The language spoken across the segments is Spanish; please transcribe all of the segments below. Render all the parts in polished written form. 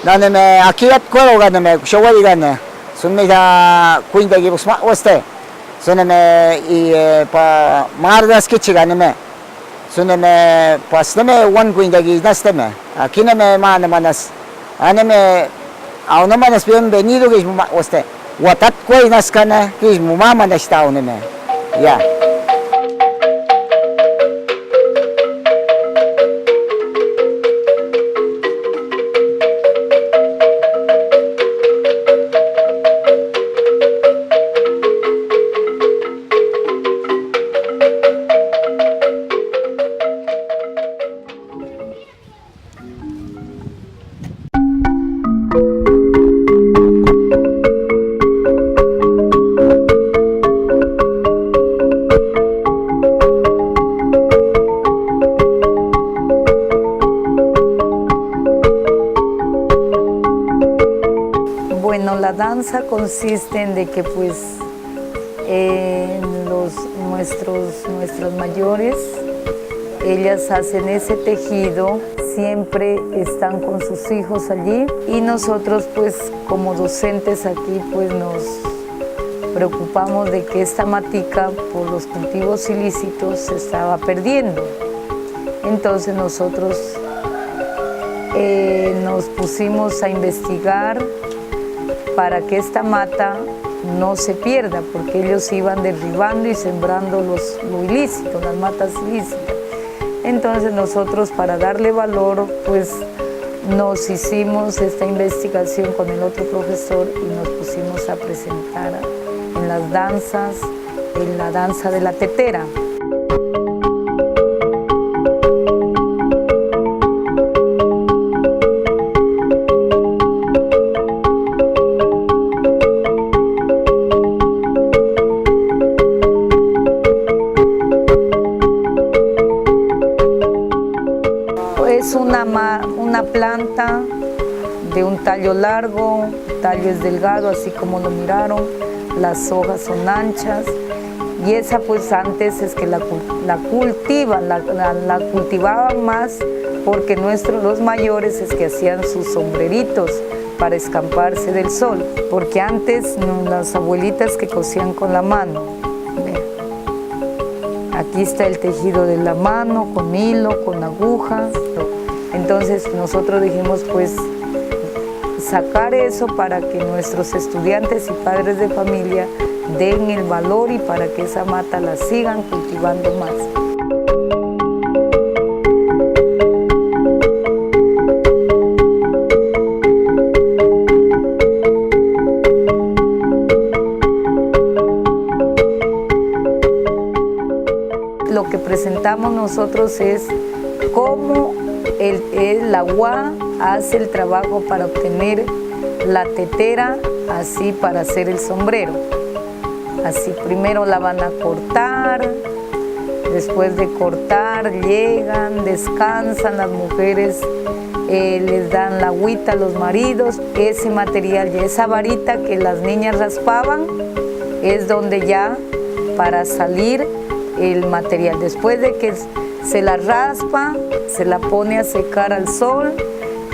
나는 아키얏 거로 가는 쇼와이 가는 순미가 구인되기 무슨 왔대. 저는 이파 마르다스 키치 가는 저는 파스네 원 구인되기 나스테메. 아키네메 마나마나스 아네메 아우나마나스 bienvenido que 왔대. watat koy naskana que mumama na está oneme. Ya. Bueno, la danza consiste en de que pues nuestros mayores, ellas hacen ese tejido, siempre están con sus hijos allí y nosotros pues como docentes aquí pues nos preocupamos de que esta matica por los cultivos ilícitos se estaba perdiendo. Entonces nosotros nos pusimos a investigar para que esta mata no se pierda, porque ellos iban derribando y sembrando lo ilícito, las matas ilícitas. Entonces nosotros, para darle valor, pues nos hicimos esta investigación con el otro profesor y nos pusimos a presentar en las danzas, en la danza de la tetera. Es una planta de un tallo largo, el tallo es delgado, así como lo miraron, las hojas son anchas y esa pues antes es que la cultivaban más porque los mayores es que hacían sus sombreritos para escamparse del sol, porque antes las abuelitas que cosían con la mano. Aquí está el tejido de la mano, con hilo, con aguja. Entonces nosotros dijimos pues sacar eso para que nuestros estudiantes y padres de familia den el valor y para que esa mata la sigan cultivando más. Lo que presentamos nosotros es cómo el agua hace el trabajo para obtener la tetera, así para hacer el sombrero. Así primero la van a cortar, después de cortar llegan, descansan las mujeres, les dan la agüita a los maridos, ese material y esa varita que las niñas raspaban es donde ya para salir el material. Después de que se la raspa, se la pone a secar al sol,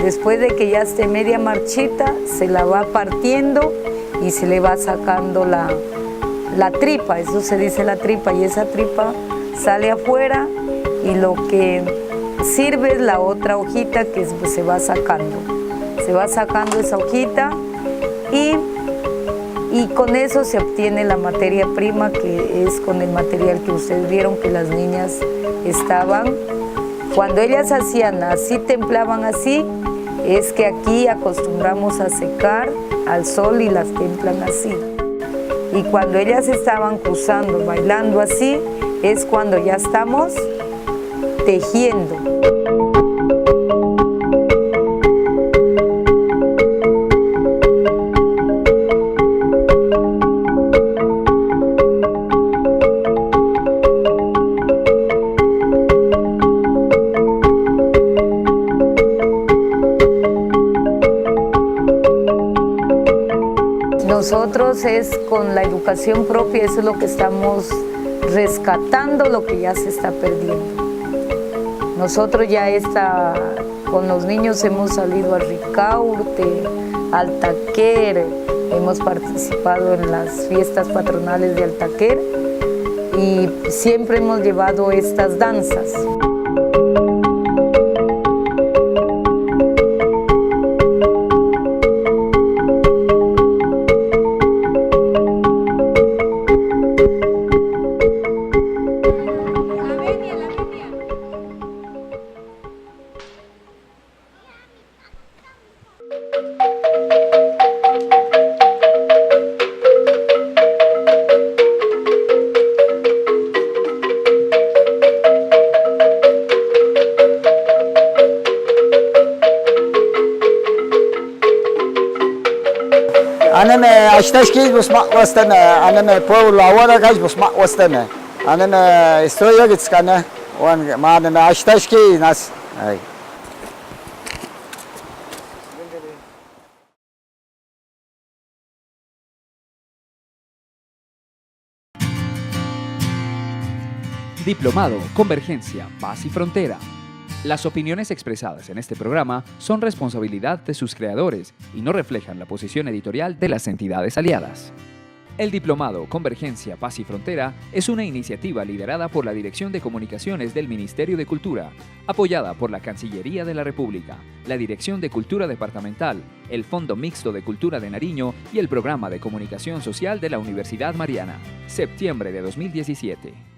después de que ya esté media marchita, se la va partiendo y se le va sacando la tripa, eso se dice la tripa, y esa tripa sale afuera y lo que sirve es la otra hojita que se va sacando esa hojita y con eso se obtiene la materia prima, que es con el material que ustedes vieron que las niñas estaban. Cuando ellas hacían así, templaban así, es que aquí acostumbramos a secar al sol y las templan así. Y cuando ellas estaban cruzando, bailando así, es cuando ya estamos tejiendo. Nosotros es con la educación propia, eso es lo que estamos rescatando, lo que ya se está perdiendo. Nosotros ya Con los niños hemos salido a Ricaurte, Altaquer, hemos participado en las fiestas patronales de Altaquer y siempre hemos llevado estas danzas. Anime ashtaşkiz busmak vastane, anime pueblo ahora kaç busmak vastane. Anime istoyo gitskane, on madem ashtaşkiz nas. Ay. Diplomado, Convergencia, Paz y Frontera. Las opiniones expresadas en este programa son responsabilidad de sus creadores y no reflejan la posición editorial de las entidades aliadas. El Diplomado Convergencia, Paz y Frontera es una iniciativa liderada por la Dirección de Comunicaciones del Ministerio de Cultura, apoyada por la Cancillería de la República, la Dirección de Cultura Departamental, el Fondo Mixto de Cultura de Nariño y el Programa de Comunicación Social de la Universidad Mariana. Septiembre de 2017.